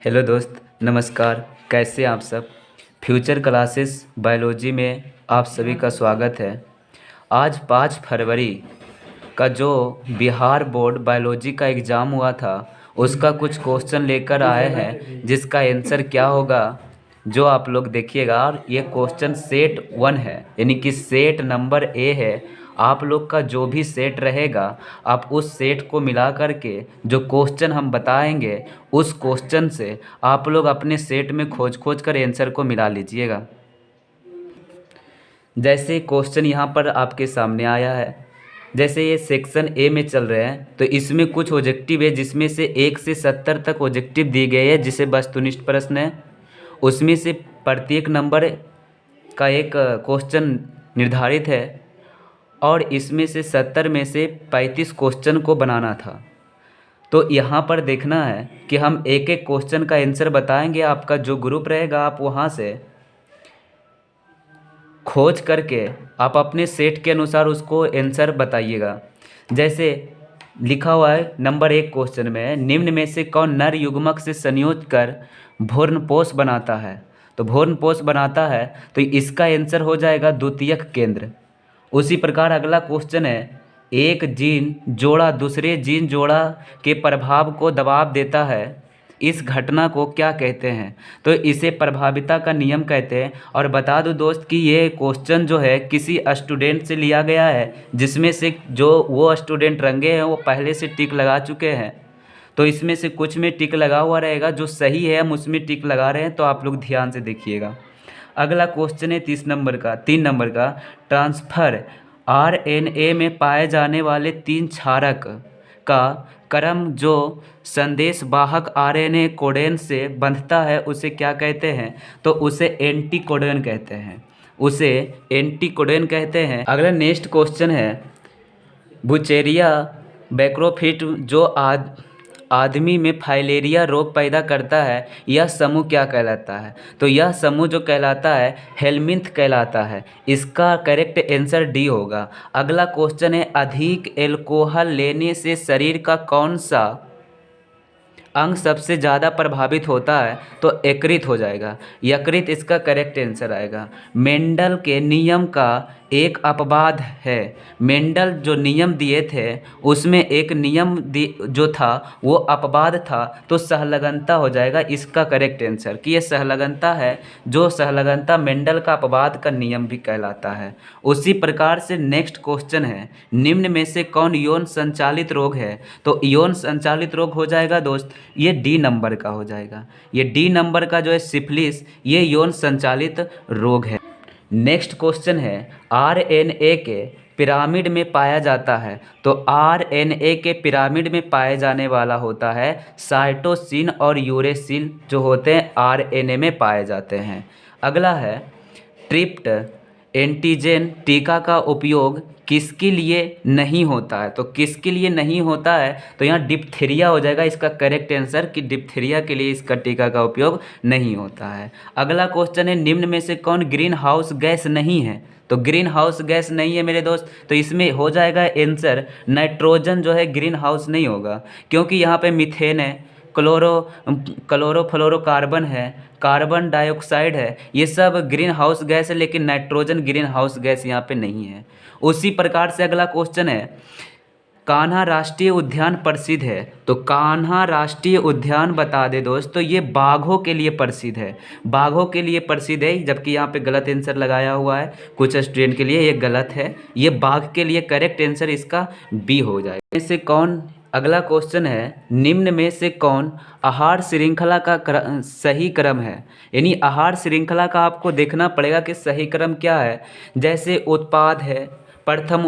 Hello दोस्त, नमस्कार। कैसे आप सब? फ्यूचर क्लासेस बायोलॉजी में आप सभी का स्वागत है। आज 5 फरवरी का जो बिहार बोर्ड बायोलॉजी का एग्ज़ाम हुआ था, उसका कुछ क्वेश्चन लेकर आए हैं जिसका आंसर क्या होगा जो आप लोग देखिएगा। और ये क्वेश्चन सेट 1 है, यानी कि सेट नंबर ए है। आप लोग का जो भी सेट रहेगा, आप उस सेट को मिला करके जो क्वेश्चन हम बताएंगे, उस क्वेश्चन से आप लोग अपने सेट में खोज खोज कर आंसर को मिला लीजिएगा। जैसे क्वेश्चन यहाँ पर आपके सामने आया है, जैसे ये सेक्शन ए में चल रहे हैं, तो इसमें कुछ ऑब्जेक्टिव है जिसमें से 1 से 70 तक ऑब्जेक्टिव दिए गए हैं, जिसे वस्तुनिष्ठ प्रश्न है। उसमें से प्रत्येक नंबर का एक क्वेश्चन निर्धारित है और इसमें से 70 में से 35 क्वेश्चन को बनाना था। तो यहाँ पर देखना है कि हम एक एक क्वेश्चन का आंसर बताएंगे। आपका जो ग्रुप रहेगा, आप वहाँ से खोज करके आप अपने सेट के अनुसार उसको आंसर बताइएगा। जैसे लिखा हुआ है नंबर 1 क्वेश्चन में, निम्न में से कौन नर युग्मक से संयोज कर भ्रूणपोष बनाता है? तो भ्रूणपोष बनाता है तो इसका आंसर हो जाएगा द्वितीयक केंद्र। उसी प्रकार अगला क्वेश्चन है, एक जीन जोड़ा दूसरे जीन जोड़ा के प्रभाव को दबाव देता है, इस घटना को क्या कहते हैं? तो इसे प्रभाविता का नियम कहते हैं। और बता दूं दोस्त कि ये क्वेश्चन जो है किसी स्टूडेंट से लिया गया है, जिसमें से जो वो स्टूडेंट रंगे हैं वो पहले से टिक लगा चुके हैं। तो इसमें से कुछ में टिक लगा हुआ रहेगा, जो सही है हम उसमें टिक लगा रहे हैं, तो आप लोग ध्यान से देखिएगा। अगला क्वेश्चन है 3 नंबर का, ट्रांसफर आरएनए में पाए जाने वाले 3 क्षारक का क्रम जो संदेशवाहक आरएनए कोडन से बंधता है उसे क्या कहते हैं? तो उसे एंटीकोडन कहते हैं, उसे एंटीकोडन कहते हैं। अगला नेक्स्ट क्वेश्चन है, बुचेरिया बैक्रोफिट जो आदमी में फाइलेरिया रोग पैदा करता है, यह समूह क्या कहलाता है? तो यह समूह जो कहलाता है हेलमिंथ कहलाता है। इसका करेक्ट आंसर डी होगा। अगला क्वेश्चन है, अधिक एल्कोहल लेने से शरीर का कौन सा अंग सबसे ज़्यादा प्रभावित होता है? तो यकृत हो जाएगा, यकृत इसका करेक्ट आंसर आएगा। मेंडल के नियम का एक अपवाद है। मेंडल जो नियम दिए थे उसमें एक नियम जो था वो अपवाद था, तो सहलगनता हो जाएगा इसका करेक्ट आंसर, कि ये सहलगनता है। जो सहलगनता मेंडल का अपवाद का नियम भी कहलाता है। उसी प्रकार से नेक्स्ट क्वेश्चन है, निम्न में से कौन यौन संचालित रोग है? तो यौन संचालित रोग हो जाएगा दोस्त, ये डी नंबर का हो जाएगा। ये डी नंबर का जो है सिफिलिस, ये यौन संचालित रोग है। नेक्स्ट क्वेश्चन है, आरएनए के पिरामिड में पाया जाता है। तो आरएनए के पिरामिड में पाए जाने वाला होता है साइटोसिन और यूरेसिल, जो होते हैं आरएनए में पाए जाते हैं। अगला है, ट्रिप्ट एंटीजन टीका का उपयोग किसके लिए नहीं होता है? तो किसके लिए नहीं होता है? तो यहाँ डिप्थीरिया हो जाएगा इसका करेक्ट आंसर, कि डिप्थीरिया के लिए इसका टीका का उपयोग नहीं होता है। अगला क्वेश्चन है, निम्न में से कौन ग्रीन हाउस गैस नहीं है? तो ग्रीन हाउस गैस नहीं है मेरे दोस्त, तो इसमें हो जाएगा आंसर नाइट्रोजन जो है ग्रीन हाउस नहीं होगा, क्योंकि यहाँ पे मीथेन है, क्लोरोफ्लोरोकार्बन है, कार्बन डाइऑक्साइड है, ये सब ग्रीन हाउस गैस है, लेकिन नाइट्रोजन ग्रीन हाउस गैस यहाँ पे नहीं है। उसी प्रकार से अगला क्वेश्चन है, कान्हा राष्ट्रीय उद्यान प्रसिद्ध है। तो कान्हा राष्ट्रीय उद्यान बता दे दोस्त, तो ये बाघों के लिए प्रसिद्ध है, बाघों के लिए प्रसिद्ध है, जबकि यहाँ पे गलत आंसर लगाया हुआ है कुछ स्टूडेंट के लिए, ये गलत है, ये बाघ के लिए करेक्ट आंसर इसका बी हो जाएगा। इससे कौन, अगला क्वेश्चन है, निम्न में से कौन आहार श्रृंखला का सही क्रम है? यानी आहार श्रृंखला का आपको देखना पड़ेगा कि सही क्रम क्या है। जैसे उत्पाद है, प्रथम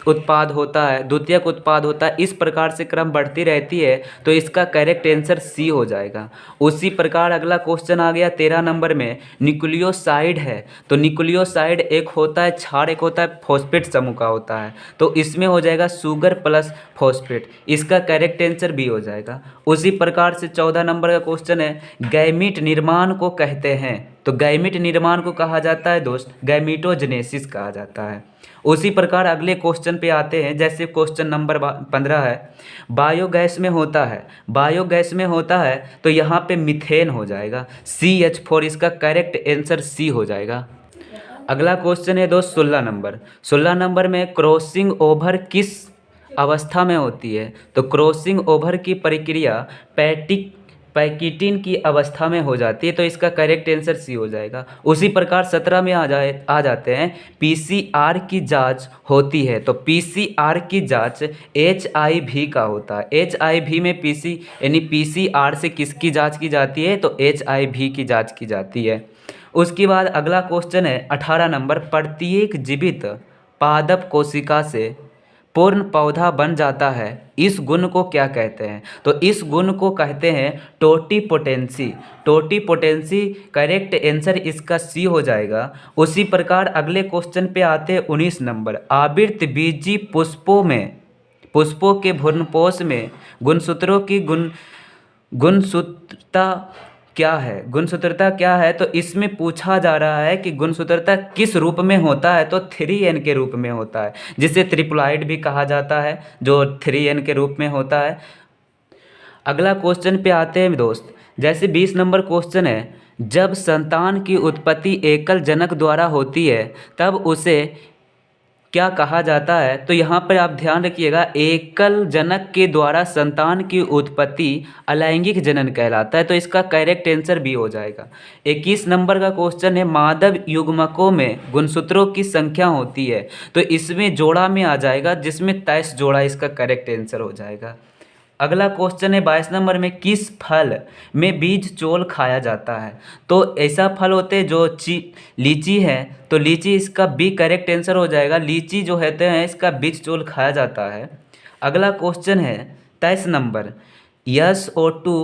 उत्पाद होता है, द्वितीयक उत्पाद होता है, इस प्रकार से क्रम बढ़ती रहती है, तो इसका करेक्ट आंसर सी हो जाएगा। उसी प्रकार अगला क्वेश्चन आ गया 13 नंबर में, न्यूक्लियोसाइड है। तो न्यूक्लियोसाइड एक होता है क्षार, एक होता है फॉस्फेट समूह का होता है, तो इसमें हो जाएगा शुगर प्लस फॉस्फेट, इसका करेक्ट आंसर भी हो जाएगा। उसी प्रकार से 14 नंबर का क्वेश्चन है, गैमीट निर्माण को कहते हैं। तो गैमिट निर्माण को कहा जाता है दोस्त गैमिटोजेनेसिस कहा जाता है। उसी प्रकार अगले क्वेश्चन पे आते हैं, जैसे क्वेश्चन नंबर 15 है, बायोगैस में होता है, बायोगैस में होता है तो यहाँ पे मीथेन हो जाएगा, CH4 इसका करेक्ट आंसर सी हो जाएगा। अगला क्वेश्चन है दोस्त 16 नंबर में क्रॉसिंग ओवर किस अवस्था में होती है? तो क्रॉसिंग ओवर की प्रक्रिया पैकिटिन की अवस्था में हो जाती है, तो इसका करेक्ट आंसर सी हो जाएगा। उसी प्रकार 17 में आ जाते हैं, PCR की जांच होती है, तो PCR की जांच HIV का होता है। HIV में यानी PCR से किसकी जांच की जाती है? तो HIV की जांच की जाती है। उसके बाद अगला क्वेश्चन है 18 नंबर, प्रत्येक जीवित पादप कोशिका से पूर्ण पौधा बन जाता है, इस गुण को क्या कहते हैं? तो इस गुण को कहते हैं टोटीपोटेंसी। टोटीपोटेंसी करेक्ट आंसर इसका सी हो जाएगा। उसी प्रकार अगले क्वेश्चन पे आते हैं 19 नंबर, आवृत बीजी पुष्पों के भ्रूणपोष में गुणसूत्रों की गुणसूत्रता क्या है? तो इसमें पूछा जा रहा है कि गुणसूत्रता किस रूप में होता है? तो 3n के रूप में होता है, जिसे ट्रिप्लॉइड भी कहा जाता है, जो 3n के रूप में होता है। अगला क्वेश्चन पे आते हैं दोस्त, जैसे 20 नंबर क्वेश्चन है, जब संतान की उत्पत्ति एकल जनक द्वारा होती है तब उसे क्या कहा जाता है? तो यहाँ पर आप ध्यान रखिएगा, एकल जनक के द्वारा संतान की उत्पत्ति अलैंगिक जनन कहलाता है, तो इसका करेक्ट आंसर भी हो जाएगा। 21 नंबर का क्वेश्चन है, मादव युग्मकों में गुणसूत्रों की संख्या होती है, तो इसमें जोड़ा में आ जाएगा, जिसमें 23 जोड़ा इसका करेक्ट आंसर हो जाएगा। अगला क्वेश्चन है 22 नंबर में, किस फल में बीज चोल खाया जाता है? तो ऐसा फल होते हैं जो लीची है, तो लीची इसका बी करेक्ट आंसर हो जाएगा। लीची जो होते हैं इसका बीज चोल खाया जाता है। अगला क्वेश्चन है 23 नंबर, SO2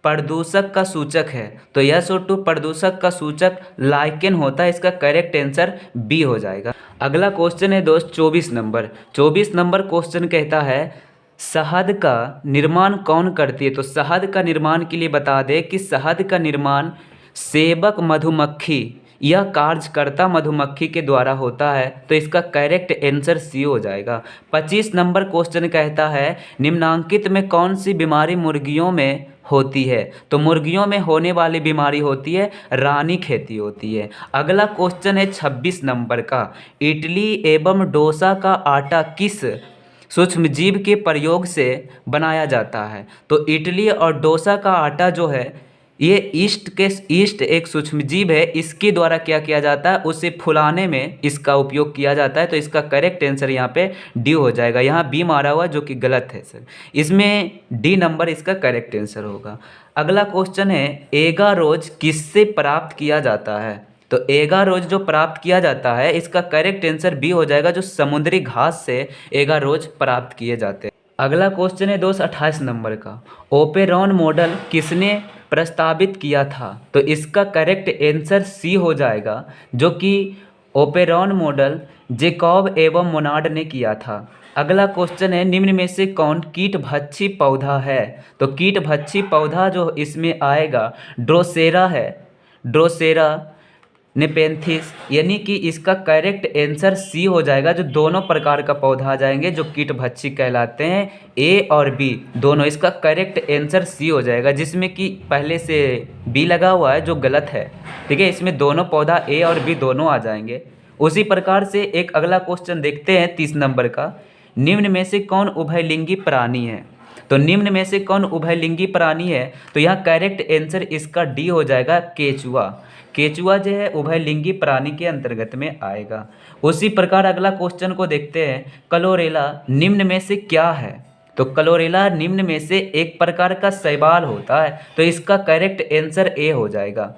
प्रदूषक का सूचक है, तो SO2 प्रदूषक का सूचक लाइकेन होता है, इसका करेक्ट आंसर बी हो जाएगा। अगला क्वेश्चन है दोस्त 24 नंबर क्वेश्चन कहता है, शहद का निर्माण कौन करती है? तो शहद का निर्माण के लिए बता दें कि शहद का निर्माण सेवक मधुमक्खी या कार्यकर्ता मधुमक्खी के द्वारा होता है, तो इसका करेक्ट आंसर सी हो जाएगा। 25 नंबर क्वेश्चन कहता है, निम्नांकित में कौन सी बीमारी मुर्गियों में होती है? तो मुर्गियों में होने वाली बीमारी होती है रानीखेती होती है। अगला क्वेश्चन है 26 नंबर का, इडली एवं डोसा का आटा किस सूक्ष्मजीव के प्रयोग से बनाया जाता है? तो इडली और डोसा का आटा जो है, ये ईस्ट एक सूक्ष्मजीव है, इसके द्वारा क्या किया जाता है? उसे फुलाने में इसका उपयोग किया जाता है, तो इसका करेक्ट आंसर यहाँ पे डी हो जाएगा। यहाँ बी मारा हुआ जो कि गलत है सर, इसमें डी नंबर इसका करेक्ट आंसर होगा। अगला क्वेश्चन है, एगारोज किससे प्राप्त किया जाता है? तो एगारोज जो प्राप्त किया जाता है, इसका करेक्ट आंसर बी हो जाएगा, जो समुद्री घास से एगारोज प्राप्त किए जाते हैं। अगला क्वेश्चन है दोस्त 28 नंबर का, ओपेरॉन मॉडल किसने प्रस्तावित किया था? तो इसका करेक्ट आंसर सी हो जाएगा, जो कि ओपेरॉन मॉडल जैकब एवं मोनार्ड ने किया था। अगला क्वेश्चन है, निम्न में से कौन कीटभक्षी पौधा है? तो कीटभक्षी पौधा जो इसमें आएगा ड्रोसेरा है, ड्रोसेरा नेपेंथिस, यानी कि इसका करेक्ट आंसर सी हो जाएगा, जो दोनों प्रकार का पौधा आ जाएंगे जो कीटभक्षी कहलाते हैं, ए और बी दोनों, इसका करेक्ट आंसर सी हो जाएगा, जिसमें कि पहले से बी लगा हुआ है जो गलत है, ठीक है। इसमें दोनों पौधा ए और बी दोनों आ जाएंगे। उसी प्रकार से एक अगला क्वेश्चन देखते हैं 30 नंबर का, निम्न में से कौन उभयलिंगी प्राणी है? तो निम्न में से कौन उभयलिंगी प्राणी है? तो यहाँ करेक्ट आंसर इसका डी हो जाएगा, केचुआ। केचुआ जो है उभयलिंगी प्राणी के अंतर्गत में आएगा। उसी प्रकार अगला क्वेश्चन को देखते हैं, क्लोरेला निम्न में से क्या है? तो क्लोरेला निम्न में से एक प्रकार का शैवाल होता है, तो इसका करेक्ट आंसर ए हो जाएगा।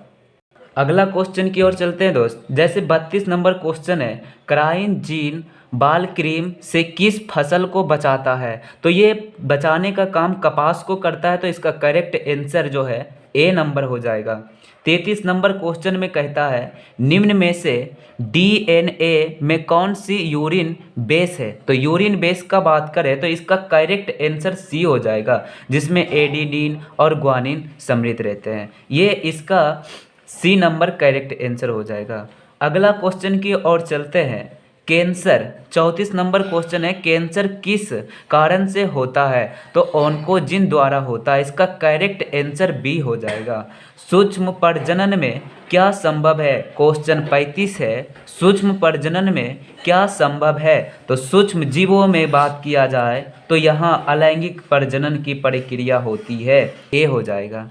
अगला क्वेश्चन की ओर चलते हैं दोस्त। जैसे 32 नंबर क्वेश्चन है, क्राइन जीन बाल क्रीम से किस फसल को बचाता है? तो ये बचाने का काम कपास को करता है, तो इसका करेक्ट आंसर जो है ए नंबर हो जाएगा। 33 नंबर क्वेश्चन में कहता है, निम्न में से डीएनए में कौन सी यूरिन बेस है? तो यूरिन बेस का बात करें तो इसका करेक्ट आंसर सी हो जाएगा, जिसमें एडिनिन और ग्वानिन सम्मिलित रहते हैं। ये इसका सी नंबर करेक्ट आंसर हो जाएगा। अगला क्वेश्चन की ओर चलते हैं। कैंसर 34 नंबर क्वेश्चन है, कैंसर किस कारण से होता है? तो ऑन्कोजिन द्वारा होता है। इसका करेक्ट आंसर बी हो जाएगा। सूक्ष्म प्रजनन में क्या संभव है? क्वेश्चन 35 है, सूक्ष्म प्रजनन में क्या संभव है? तो सूक्ष्म जीवों में बात किया जाए तो यहाँ अलैंगिक प्रजनन की प्रक्रिया होती है, ए हो जाएगा।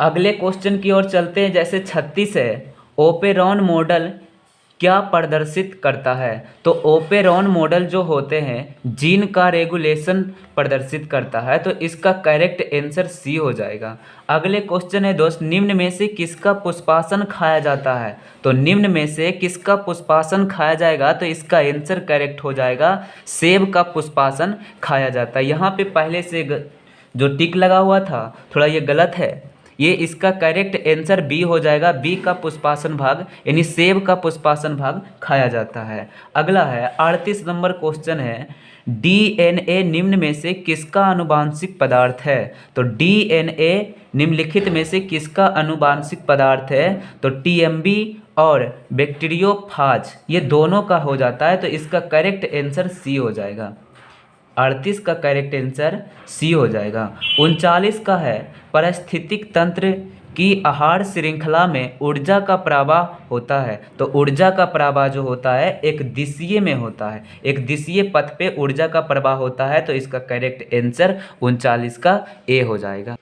अगले क्वेश्चन की ओर चलते हैं। जैसे 36 है, ओपेरॉन मॉडल क्या प्रदर्शित करता है? तो ओपेरॉन मॉडल जो होते हैं जीन का रेगुलेशन प्रदर्शित करता है, तो इसका करेक्ट आंसर सी हो जाएगा। अगले क्वेश्चन है दोस्त, निम्न में से किसका पुष्पासन खाया जाता है? तो निम्न में से किसका पुष्पासन खाया जाएगा? तो इसका आंसर करेक्ट हो जाएगा, सेब का पुष्पासन खाया जाता है। यहाँ पे पहले से जो टिक लगा हुआ था थोड़ा ये गलत है, ये इसका करेक्ट आंसर बी हो जाएगा। बी का पुष्पासन भाग यानी सेब का पुष्पासन भाग खाया जाता है। अगला है 38 नंबर क्वेश्चन है, डीएनए निम्न में से किसका आनुवांशिक पदार्थ है? तो डीएनए निम्नलिखित में से किसका आनुवांशिक पदार्थ है? तो टीएमबी और बैक्टीरियोफाज ये दोनों का हो जाता है, तो इसका करेक्ट आंसर सी हो जाएगा। 38 का करेक्ट आंसर सी हो जाएगा। 39 का है, पारिस्थितिक तंत्र की आहार श्रृंखला में ऊर्जा का प्रवाह होता है। तो ऊर्जा का प्रवाह जो होता है एक दिशीय में होता है, एक दिशीय पथ पे ऊर्जा का प्रवाह होता है, तो इसका करेक्ट आंसर 39 का ए हो जाएगा।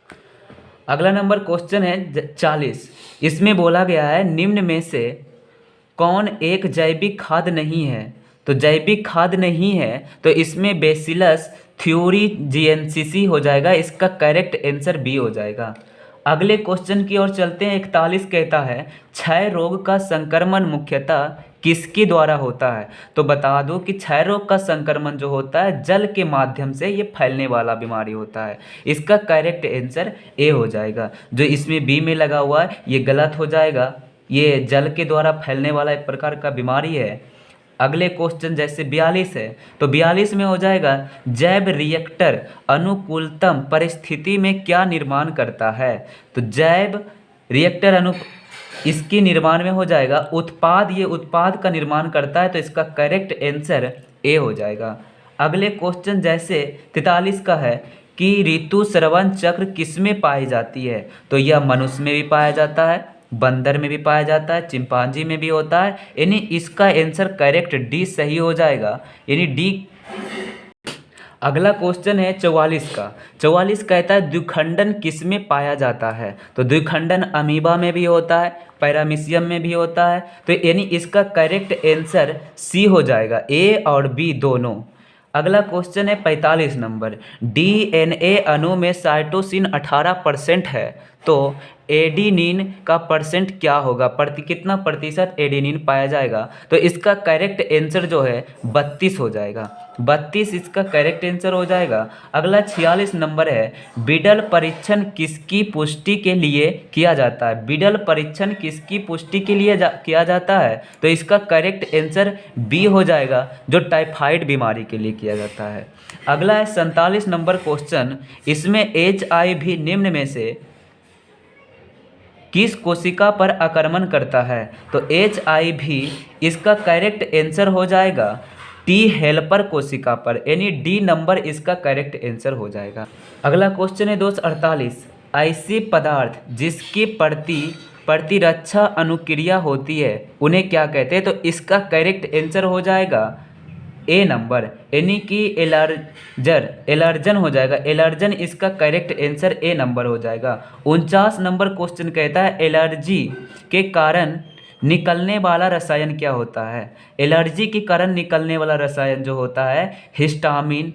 अगला नंबर क्वेश्चन है 40, इसमें बोला गया है निम्न में से कौन एक जैविक खाद नहीं है? तो जैविक खाद नहीं है तो इसमें बेसिलस थ्यूरीजिएंसिस हो जाएगा। इसका करेक्ट आंसर बी हो जाएगा। अगले क्वेश्चन की ओर चलते हैं। 41 कहता है, क्षय रोग का संक्रमण मुख्यतः किसके द्वारा होता है? तो बता दो कि क्षय रोग का संक्रमण जो होता है जल के माध्यम से ये फैलने वाला बीमारी होता है। इसका करेक्ट आंसर ए हो जाएगा। जो इसमें बी में लगा हुआ है ये गलत हो जाएगा, ये जल के द्वारा फैलने वाला एक प्रकार का बीमारी है। अगले क्वेश्चन जैसे 42 है, तो 42 में हो जाएगा, जैव रिएक्टर अनुकूलतम परिस्थिति में क्या निर्माण करता है? तो जैव रिएक्टर इसके निर्माण में हो जाएगा उत्पाद, ये उत्पाद का निर्माण करता है, तो इसका करेक्ट आंसर ए हो जाएगा। अगले क्वेश्चन जैसे 43 का है कि ऋतुस्रवण चक्र किसमें पाई जाती है? तो यह मनुष्य में भी पाया जाता है, बंदर में भी पाया जाता है, चिंपांजी में भी होता है, यानी इसका आंसर करेक्ट डी सही हो जाएगा, यानी डी। अगला क्वेश्चन है 44 का। 44 कहता है द्विखंडन किस में पाया जाता है? तो द्विखंडन अमीबा में भी होता है, पैरामीशियम में भी होता है, तो यानी इसका करेक्ट आंसर सी हो जाएगा, ए और बी दोनों। अगला क्वेश्चन है 45 नंबर, डीएनए अणु में साइटोसिन 18% है, तो एडेनिन का परसेंट क्या होगा? कितना प्रतिशत एडेनिन पाया जाएगा? तो इसका करेक्ट आंसर जो है 32 हो जाएगा। 32 इसका करेक्ट आंसर हो जाएगा। अगला 46 नंबर है, बिडल परीक्षण किसकी पुष्टि के लिए किया जाता है? बिडल परीक्षण किसकी पुष्टि के लिए किया जाता है? तो इसका करेक्ट आंसर बी हो जाएगा, जो टाइफाइड बीमारी के लिए किया जाता है। अगला है 47 नंबर क्वेश्चन, इसमें HIV निम्न में से किस कोशिका पर आक्रमण करता है? तो HIV इसका करेक्ट आंसर हो जाएगा टी हेल्पर कोशिका पर, यानी डी नंबर इसका करेक्ट आंसर हो जाएगा। अगला क्वेश्चन है दोस्त 48, ऐसे पदार्थ जिसकी प्रतिरक्षा अनुक्रिया होती है उन्हें क्या कहते हैं? तो इसका करेक्ट आंसर हो जाएगा ए नंबर, यानी कि एलर्जन हो जाएगा। एलर्जन इसका करेक्ट आंसर ए नंबर हो जाएगा। 49 नंबर क्वेश्चन कहता है एलर्जी के कारण निकलने वाला रसायन क्या होता है? एलर्जी के कारण निकलने वाला रसायन जो होता है हिस्टामिन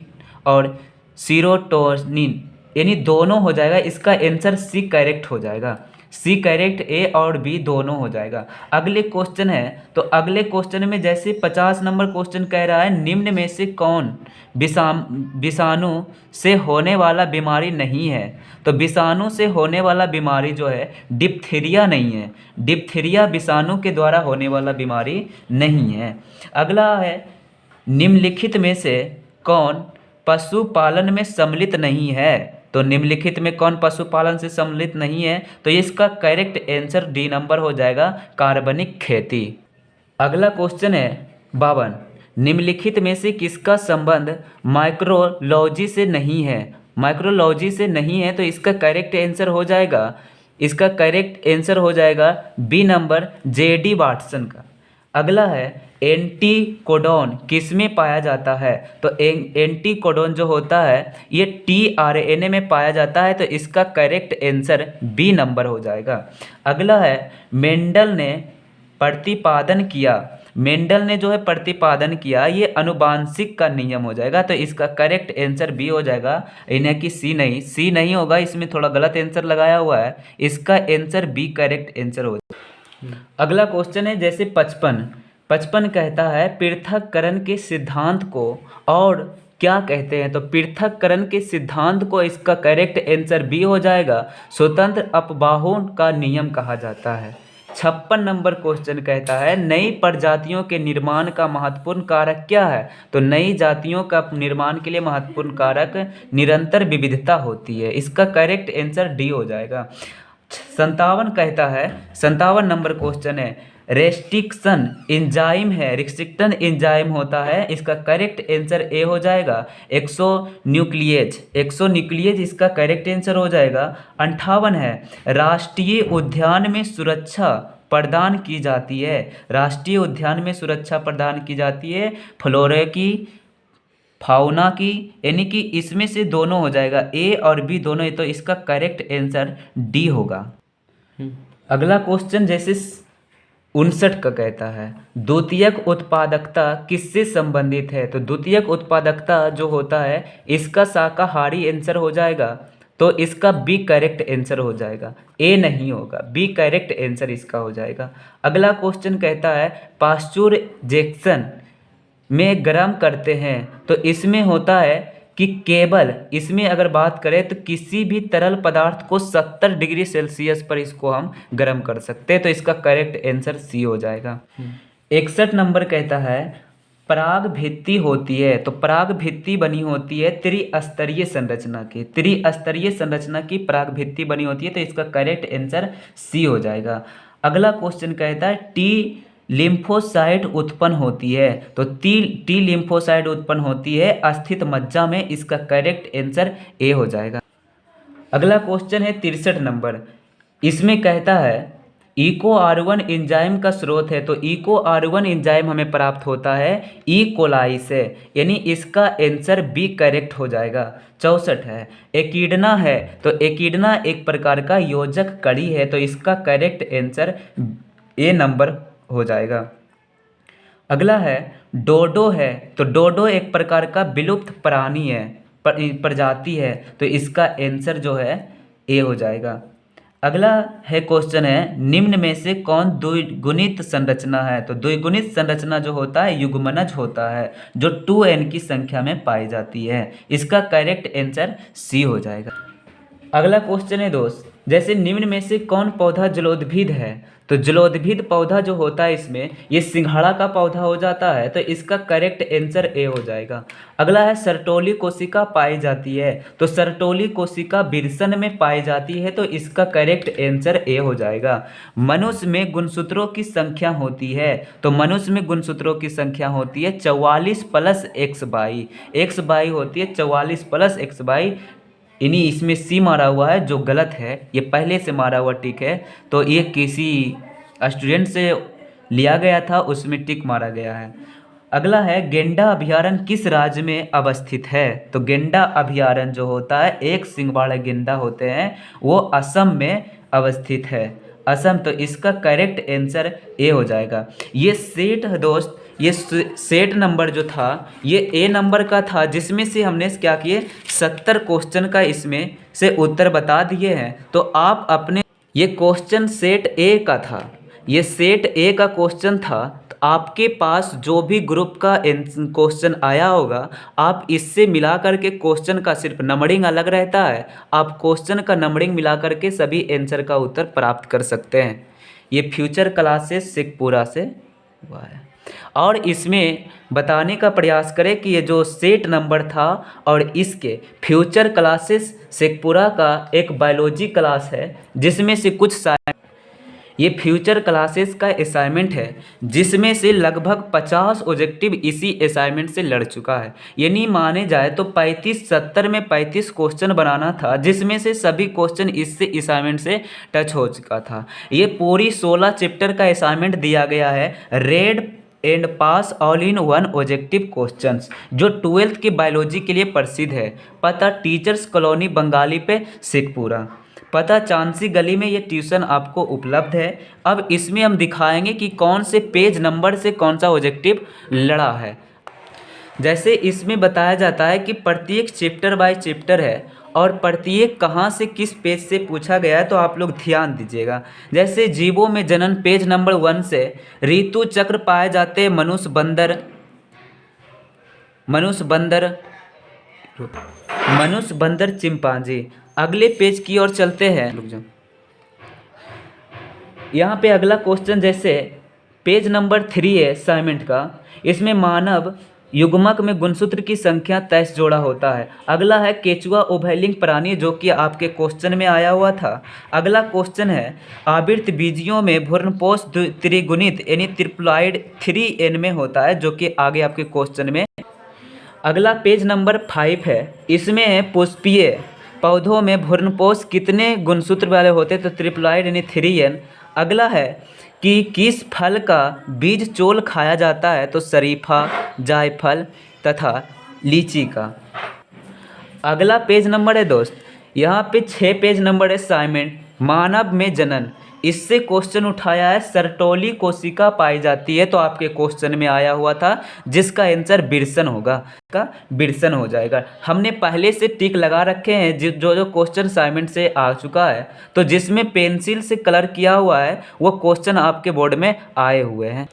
और सीरोटोनिन, यानी दोनों हो जाएगा। इसका आंसर सी करेक्ट हो जाएगा। सी करेक्ट, ए और बी दोनों हो जाएगा। अगले क्वेश्चन है, तो अगले क्वेश्चन में जैसे 50 नंबर क्वेश्चन कह रहा है निम्न में से कौन विषाणु से होने वाला बीमारी नहीं है? तो विषाणु से होने वाला बीमारी जो है डिप्थीरिया नहीं है। डिप्थीरिया विषाणु के द्वारा होने वाला बीमारी नहीं है। अगला है निम्नलिखित में से कौन पशुपालन में सम्मिलित नहीं है? तो निम्नलिखित में कौन पशुपालन से सम्मिलित नहीं है? तो इसका करेक्ट आंसर डी नंबर हो जाएगा, कार्बनिक खेती। अगला क्वेश्चन है 52, निम्नलिखित में से किसका संबंध माइक्रोलॉजी से नहीं है? माइक्रोलॉजी से नहीं है तो इसका करेक्ट आंसर हो जाएगा, इसका करेक्ट आंसर हो जाएगा बी नंबर, जेडी वाटसन का। अगला है एंटीकोडॉन किस में पाया जाता है? तो एंटीकोडॉन जो होता है ये टीआरएनए में पाया जाता है, तो इसका करेक्ट आंसर बी नंबर हो जाएगा। अगला है मेंडल ने प्रतिपादन किया, मेंडल ने जो है प्रतिपादन किया, ये अनुवांशिक का नियम हो जाएगा, तो इसका करेक्ट आंसर बी हो जाएगा, इन्हें कि सी नहीं होगा, इसमें थोड़ा गलत आंसर लगाया हुआ है, इसका आंसर बी करेक्ट आंसर हो जाएगा। अगला क्वेश्चन है जैसे 55 कहता है पृथक्करण के सिद्धांत को और क्या कहते हैं? तो पृथक्करण के सिद्धांत को इसका करेक्ट आंसर बी हो जाएगा, स्वतंत्र अपवाहों का नियम कहा जाता है। 56 नंबर क्वेश्चन कहता है नई प्रजातियों के निर्माण का महत्वपूर्ण कारक क्या है? तो नई जातियों का निर्माण के लिए महत्वपूर्ण कारक निरंतर विविधता होती है, इसका करेक्ट आंसर डी हो जाएगा। 57 कहता है, 57 नंबर क्वेश्चन है रेस्ट्रिक्शन एंजाइम है, रिस्ट्रिक्शन एंजाइम होता है, इसका करेक्ट आंसर ए हो जाएगा, एक्सोन्यूक्लिएज इसका करेक्ट आंसर हो जाएगा। 58 है राष्ट्रीय उद्यान में सुरक्षा प्रदान की जाती है, राष्ट्रीय उद्यान में सुरक्षा प्रदान की जाती है फ्लोरा की, फाउना की, यानी कि इसमें से दोनों हो जाएगा, ए और बी दोनों, तो इसका करेक्ट आंसर डी होगा। अगला क्वेश्चन जैसे 59 का कहता है द्वितीयक उत्पादकता किससे संबंधित है? तो द्वितीयक उत्पादकता जो होता है इसका शाकाहारी आंसर हो जाएगा, तो इसका बी करेक्ट आंसर हो जाएगा, ए नहीं होगा, बी करेक्ट आंसर इसका हो जाएगा। अगला क्वेश्चन कहता है पास्चुराइजेशन में गर्म करते हैं, तो इसमें होता है कि केवल इसमें अगर बात करें तो किसी भी तरल पदार्थ को 70 डिग्री सेल्सियस पर इसको हम गर्म कर सकते हैं, तो इसका करेक्ट आंसर सी हो जाएगा। 61 नंबर कहता है पराग भित्ति होती है, तो पराग भित्ति बनी होती है त्रिस्तरीय संरचना की, त्रिस्तरीय संरचना की पराग भित्ति बनी होती है, तो इसका करेक्ट आंसर सी हो जाएगा। अगला क्वेश्चन कहता है टी लिम्फोसाइट उत्पन्न होती है, तो टी लिम्फोसाइट उत्पन्न होती है अस्थित मज्जा में, इसका करेक्ट आंसर ए हो जाएगा। अगला क्वेश्चन है 63 नंबर, इसमें कहता है इको R1 एंजाइम का स्रोत है, तो इको R1 एंजाइम हमें प्राप्त होता है ई कोलाई से, यानी इसका आंसर बी करेक्ट हो जाएगा। 64 है एकिडना है, तो एकिडना एक प्रकार का योजक कड़ी है, तो इसका करेक्ट आंसर ए नंबर हो जाएगा। अगला है डोडो है, तो डोडो एक प्रकार का विलुप्त प्राणी है, प्रजाति है, तो इसका आंसर जो है ए हो जाएगा। अगला है क्वेश्चन है निम्न में से कौन द्विगुणित संरचना है? तो द्विगुणित संरचना जो होता है युग्मनज होता है, जो 2n की संख्या में पाई जाती है, इसका करेक्ट आंसर सी हो जाएगा। अगला क्वेश्चन है दोस्त जैसे निम्न में से कौन पौधा जलोद्भिद है? तो जलोद्भिद पौधा जो होता है इसमें ये सिंघाड़ा का पौधा हो जाता है, तो इसका करेक्ट आंसर ए हो जाएगा। अगला है सरटोली कोशिका पाई जाती है, तो सरटोली कोशिका विरसन में पाई जाती है, तो इसका करेक्ट आंसर ए हो जाएगा। मनुष्य में गुणसूत्रों की संख्या होती है, तो मनुष्य में गुणसूत्रों की संख्या होती है 44 + XY, XY होती है 44 + XY, इन्हीं इसमें सी मारा हुआ है जो गलत है, ये पहले से मारा हुआ टिक है, तो ये किसी स्टूडेंट से लिया गया था, उसमें टिक मारा गया है। अगला है गेंडा अभयारण्य किस राज्य में अवस्थित है? तो गेंडा अभयारण्य जो होता है एक सिंग वाले गेंडा होते हैं, वो असम में अवस्थित है, असम, तो इसका करेक्ट आंसर ए हो जाएगा। ये सेट है दोस्त, ये सेट नंबर जो था ये ए नंबर का था, जिसमें से हमने क्या किए 70 क्वेश्चन का इसमें से उत्तर बता दिए हैं। तो आप अपने ये क्वेश्चन सेट ए का था, ये सेट ए का क्वेश्चन था, तो आपके पास जो भी ग्रुप का क्वेश्चन आया होगा आप इससे मिला करके क्वेश्चन का सिर्फ नंबरिंग अलग रहता है, आप क्वेश्चन का नंबरिंग मिला करके सभी आंसर का उत्तर प्राप्त कर सकते हैं। ये फ्यूचर क्लासेस शेखपुरा से हुआ है। और इसमें बताने का प्रयास करें कि ये जो सेट नंबर था और इसके फ्यूचर क्लासेस शेखपुरा का एक बायोलॉजी क्लास है जिसमें से कुछ ये फ्यूचर क्लासेस का असाइनमेंट है जिसमें से लगभग 50 ऑब्जेक्टिव इसी असाइनमेंट से लड़ चुका है। यानी माने जाए तो 35-70 में 35 क्वेश्चन बनाना था जिसमें से सभी क्वेश्चन इससे असाइनमेंट से टच हो चुका था। ये पूरी 16 चैप्टर का असाइनमेंट दिया गया है, red and pass all in one objective questions, जो 12th की बायोलॉजी के लिए प्रसिद्ध है। पता टीचर्स कॉलोनी बंगाली पे शेखपुरा, पता चांसी गली में ये ट्यूशन आपको उपलब्ध है। अब इसमें हम दिखाएंगे कि कौन से पेज नंबर से कौन सा ऑब्जेक्टिव लड़ा है। जैसे इसमें बताया जाता है कि प्रत्येक चैप्टर बाय चैप्टर है और प्रत्येक कहाँ से किस पेज से पूछा गया है, तो आप लोग ध्यान दीजिएगा। जैसे जीवों में जनन पेज नंबर 1 से ऋतु चक्र पाए जाते मनुष्य बंदर चिंपांजी। अगले पेज की ओर चलते हैं, रुक जाओ। यहाँ पे अगला क्वेश्चन जैसे पेज नंबर 3 है असाइनमेंट का, इसमें मानव युग्मक में गुणसूत्र की संख्या 23 जोड़ा होता है। अगला है केचुआ उभयलिंग प्राणी, जो कि आपके क्वेश्चन में आया हुआ था। अगला क्वेश्चन है आवृत बीजियों में भ्रूणपोष त्रिगुणित यानी ट्रिप्लॉइड 3n में होता है, जो कि आगे आपके क्वेश्चन में। अगला पेज नंबर 5 है, इसमें है पुष्पीय पौधों में भ्रूणपोष कितने गुणसूत्र वाले होते, तो ट्रिप्लॉइड यानी 3n। अगला है कि किस फल का बीज चोल खाया जाता है, तो शरीफा, जायफल तथा लीची का। अगला पेज नंबर है दोस्त, यहाँ पे 6 पेज नंबर है असाइनमेंट मानव में जनन, इससे क्वेश्चन उठाया है सर्टोली कोशिका पाई जाती है, तो आपके क्वेश्चन में आया हुआ था जिसका आंसर बिरसन होगा, का बिरसन हो जाएगा। हमने पहले से टिक लगा रखे हैं जो क्वेश्चन असाइनमेंट से आ चुका है, तो जिसमें पेंसिल से कलर किया हुआ है वो क्वेश्चन आपके बोर्ड में आए हुए हैं।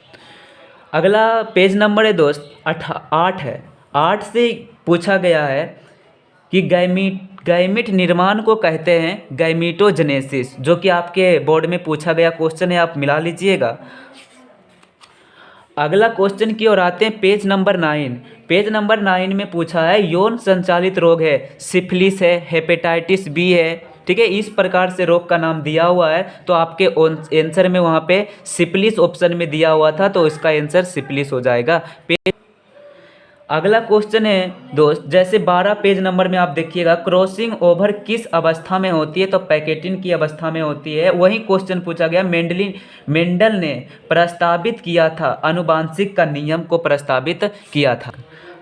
अगला पेज नंबर है दोस्त 8 है। 8 से पूछा गया है कि गैमीट निर्माण को कहते हैं गैमीटोजेनेसिस, जो कि आपके बोर्ड में पूछा गया क्वेश्चन है, आप मिला लीजिएगा। अगला क्वेश्चन की ओर आते हैं पेज नंबर 9। पेज नंबर 9 में पूछा है यौन संचालित रोग है, सिफिलिस है, हेपेटाइटिस बी है, ठीक है, इस प्रकार से रोग का नाम दिया हुआ है, तो आपके आंसर में वहाँ पे सिफिलिस ऑप्शन में दिया हुआ था, तो इसका आंसर सिफिलिस हो जाएगा। अगला क्वेश्चन है दोस्त, जैसे 12 पेज नंबर में आप देखिएगा क्रॉसिंग ओवर किस अवस्था में होती है, तो पैकेटिन की अवस्था में होती है। वही क्वेश्चन पूछा गया मेंडल ने प्रस्तावित किया था, आनुवांशिक का नियम को प्रस्तावित किया था।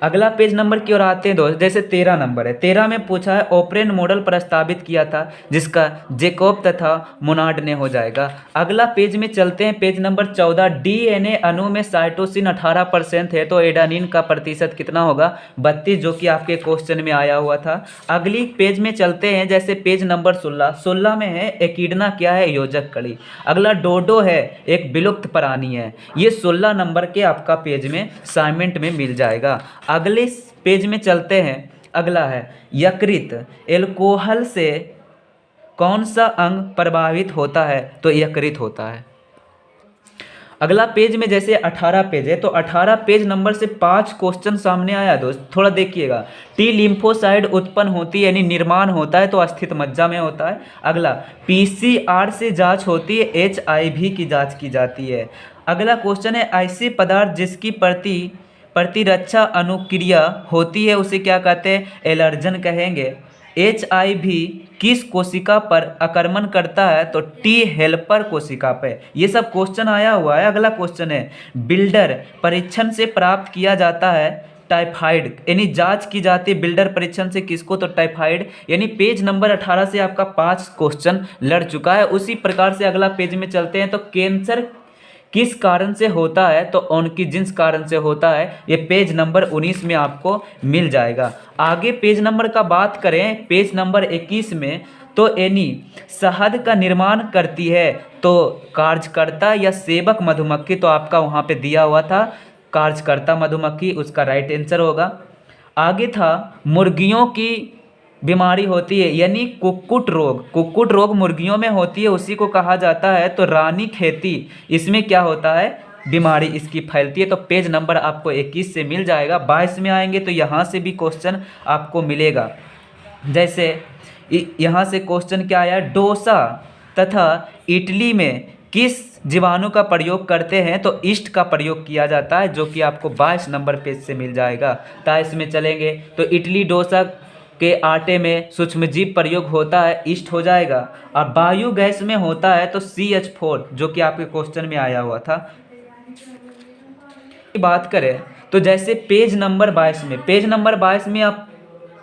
अगला पेज नंबर की ओर आते हैं दोस्त, जैसे 13 नंबर है। 13 में पूछा है ऑपरेन मॉडल प्रस्तावित किया था, जिसका जेकोब तथा मोनार्ड ने हो जाएगा। अगला पेज में चलते हैं, पेज नंबर 14। डीएनए अणु में साइटोसिन 18% है, तो एडानिन का प्रतिशत कितना होगा, 32, जो कि आपके क्वेश्चन में आया हुआ था। अगली पेज में चलते हैं, जैसे पेज नंबर 16। 16 में है एकिडना क्या है, योजक कड़ी। अगला डोडो है, एक विलुप्त प्राणी है। ये 16 नंबर के आपका पेज में असाइनमेंट में मिल जाएगा। अगले पेज में चलते हैं, अगला है यकृत, एल्कोहल से कौन सा अंग प्रभावित होता है, तो यकृत होता है। अगला पेज में जैसे 18 पेज है, तो 18 पेज नंबर से 5 क्वेश्चन सामने आया दोस्त, थोड़ा देखिएगा। टी लिम्फोसाइड उत्पन्न होती है यानी निर्माण होता है, तो अस्थित मज्जा में होता है। अगला पीसीआर से जांच होती है, एचआईवी की जांच की जाती है। अगला क्वेश्चन है ऐसे पदार्थ जिसकी प्रतिरक्षा अनुक्रिया होती है उसे क्या कहते हैं, एलर्जन कहेंगे। एचआईवी किस कोशिका पर आक्रमण करता है, तो टी हेल्पर कोशिका पे। ये सब क्वेश्चन आया हुआ है। अगला क्वेश्चन है बिल्डर परीक्षण से प्राप्त किया जाता है टाइफाइड, यानी जांच की जाती है बिल्डर परीक्षण से किसको, तो टाइफाइड। यानी पेज नंबर 18 से आपका 5 क्वेश्चन लड़ चुका है। उसी प्रकार से अगला पेज में चलते हैं, तो कैंसर किस कारण से होता है, तो ऑनकोजेंस कारण से होता है। ये पेज नंबर 19 में आपको मिल जाएगा। आगे पेज नंबर का बात करें, पेज नंबर 21 में, तो एनी शहद का निर्माण करती है, तो कार्यकर्ता या सेवक मधुमक्खी, तो आपका वहाँ पे दिया हुआ था कार्यकर्ता मधुमक्खी, उसका राइट आंसर होगा। आगे था मुर्गियों की बीमारी होती है यानी कुक्कुट रोग मुर्गियों में होती है, उसी को कहा जाता है, तो रानी खेती। इसमें क्या होता है, बीमारी इसकी फैलती है। तो पेज नंबर आपको 21 से मिल जाएगा। 22 में आएंगे तो यहाँ से भी क्वेश्चन आपको मिलेगा। जैसे यहाँ से क्वेश्चन क्या आया, डोसा तथा इडली में किस जीवाणु का प्रयोग करते हैं, तो ईस्ट का प्रयोग किया जाता है, जो कि आपको 22 नंबर पेज से मिल जाएगा। 23 में चलेंगे तो इडली डोसा के आटे में सूक्ष्मजीव प्रयोग होता है, ईस्ट हो जाएगा। और वायु गैस में होता है तो CH4, जो कि आपके क्वेश्चन में आया हुआ था। बात करें तो जैसे पेज नंबर 22 में आप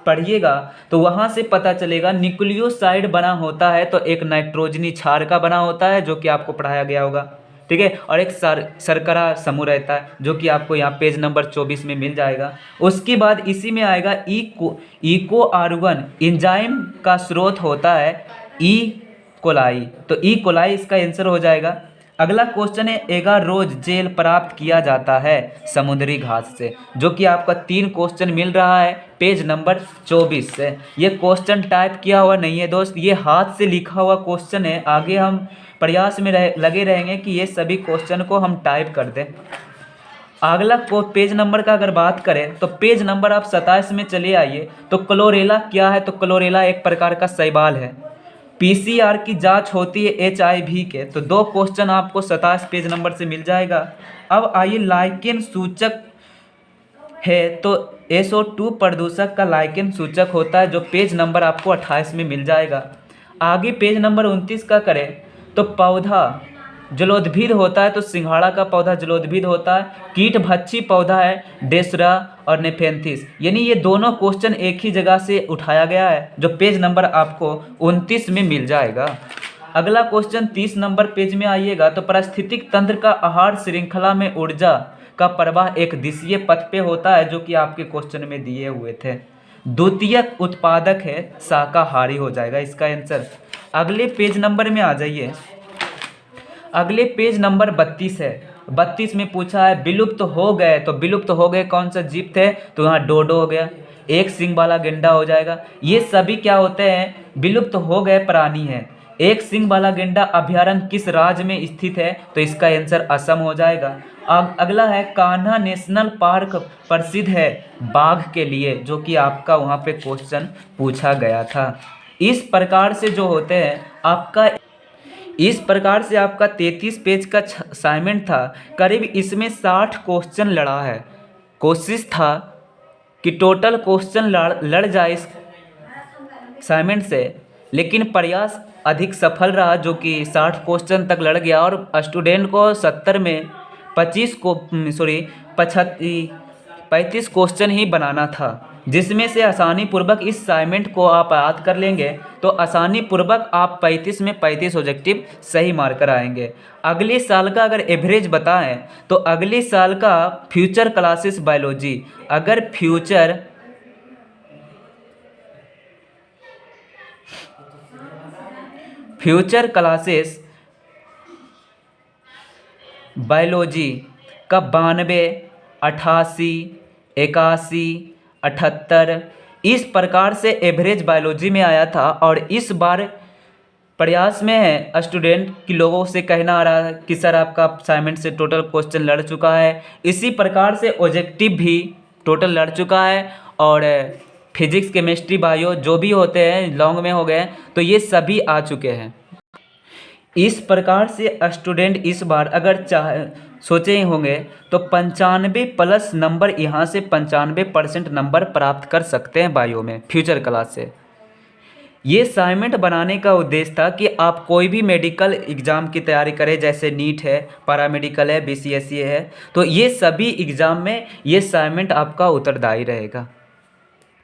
पढ़िएगा तो वहाँ से पता चलेगा न्यूक्लियोसाइड बना होता है तो एक नाइट्रोजनी क्षार का बना होता है, जो कि आपको पढ़ाया गया होगा, ठीक है। और एक शर्करा समूह रहता है, जो कि आपको यहाँ पेज नंबर 24 में मिल जाएगा। उसके बाद इसी में आएगा इको R1 एंजाइम का स्रोत होता है ई कोलाई, तो ई कोलाई इसका आंसर हो जाएगा। अगला क्वेश्चन है, एगारोज जेल प्राप्त किया जाता है समुद्री घास से, जो कि आपका 3 क्वेश्चन मिल रहा है पेज नंबर 24 से। ये क्वेश्चन टाइप किया हुआ नहीं है दोस्त, ये हाथ से लिखा हुआ क्वेश्चन है। आगे हम प्रयास में लगे रहेंगे कि ये सभी क्वेश्चन को हम टाइप कर दें। अगला को पेज नंबर का अगर बात करें तो पेज नंबर आप 27 में चले आइए। तो क्लोरेला क्या है, तो क्लोरेला एक प्रकार का शैवाल है। PCR की जांच होती है HIV के, तो 2 क्वेश्चन आपको 27 पेज नंबर से मिल जाएगा। अब आइए लाइकेन सूचक है, तो SO2 प्रदूषक का लाइकेन सूचक होता है, जो पेज नंबर आपको 28 में मिल जाएगा। आगे पेज नंबर 29 का करें तो पौधा जलोद्भिद होता है, तो सिंघाड़ा का पौधा जलोद्भिद होता है। कीट भक्षी पौधा है डेसरा और नेफेंथिस, यानी ये दोनों क्वेश्चन एक ही जगह से उठाया गया है, जो पेज नंबर आपको 29 में मिल जाएगा। अगला क्वेश्चन 30 नंबर पेज में आइएगा। तो पारिस्थितिक तंत्र का आहार श्रृंखला में ऊर्जा का प्रवाह एक दिशीय पथ पे होता है, जो कि आपके क्वेश्चन में दिए हुए थे। द्वितीयक उत्पादक है शाकाहारी हो जाएगा इसका आंसर। अगले पेज नंबर में आ जाइए। अगले पेज नंबर 32 है। 32 में पूछा है विलुप्त हो गए, तो विलुप्त हो गए कौन सा जीव थे, तो यहाँ डोडो हो गया, एक सींग वाला गेंडा हो जाएगा। ये सभी क्या होते हैं, विलुप्त हो गए प्राणी हैं। एक सींग वाला गेंडा अभयारण्य किस राज्य में स्थित है, तो इसका आंसर असम हो जाएगा। अगला है कान्हा नेशनल पार्क प्रसिद्ध है बाघ के लिए, जो कि आपका वहाँ पे क्वेश्चन पूछा गया था। इस प्रकार से जो होते हैं आपका 33 पेज का असाइनमेंट था। करीब इसमें 60 क्वेश्चन लड़ा है। कोशिश था कि टोटल क्वेश्चन लड़ जाए इस असाइनमेंट से, लेकिन प्रयास अधिक सफल रहा, जो कि 60 क्वेश्चन तक लड़ गया। और स्टूडेंट को 70 में 35 क्वेश्चन ही बनाना था, जिसमें से आसानी पूर्वक इस असाइनमेंट को आप याद कर लेंगे तो आसानी पूर्वक आप 35 में 35 ऑब्जेक्टिव सही मार्कर आएंगे। अगले साल का अगर एवरेज बताएं तो अगले साल का फ्यूचर क्लासेस बायोलॉजी, अगर फ्यूचर क्लासेस बायोलॉजी का 92, 88, 81, 78 इस प्रकार से एवरेज बायोलॉजी में आया था। और इस बार प्रयास में है स्टूडेंट कि लोगों से कहना आ रहा है कि सर आपका असाइनमेंट से टोटल क्वेश्चन लड़ चुका है। इसी प्रकार से ऑब्जेक्टिव भी टोटल लड़ चुका है। और फिजिक्स केमिस्ट्री बायो जो भी होते हैं लॉन्ग में हो गए, तो ये सभी आ चुके हैं। इस प्रकार से स्टूडेंट इस बार अगर सोचे होंगे तो 95+ नंबर यहाँ से 95% नंबर प्राप्त कर सकते हैं बायो में फ्यूचर क्लास से। ये असाइनमेंट बनाने का उद्देश्य था कि आप कोई भी मेडिकल एग्ज़ाम की तैयारी करें, जैसे नीट है, पैरामेडिकल है, BCSE है, तो ये सभी एग्ज़ाम में ये असाइनमेंट आपका उत्तरदायी रहेगा।